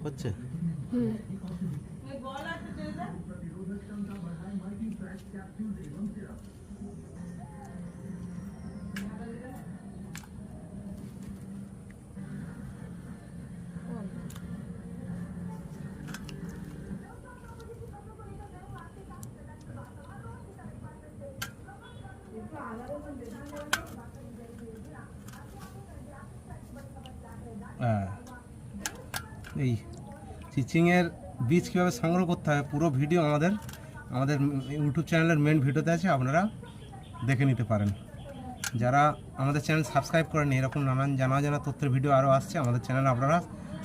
হচ্ছে এই চিচিংয়ের বীজ কীভাবে সংগ্রহ করতে হয় পুরো ভিডিও আমাদের ইউটিউব চ্যানেলের মেন ভিডিওতে আছে, আপনারা দেখে নিতে পারেন। যারা আমাদের চ্যানেল সাবস্ক্রাইব করেনি, এরকম নানান জানা তথ্যের ভিডিও আরও আসছে আমাদের চ্যানেলে, আপনারা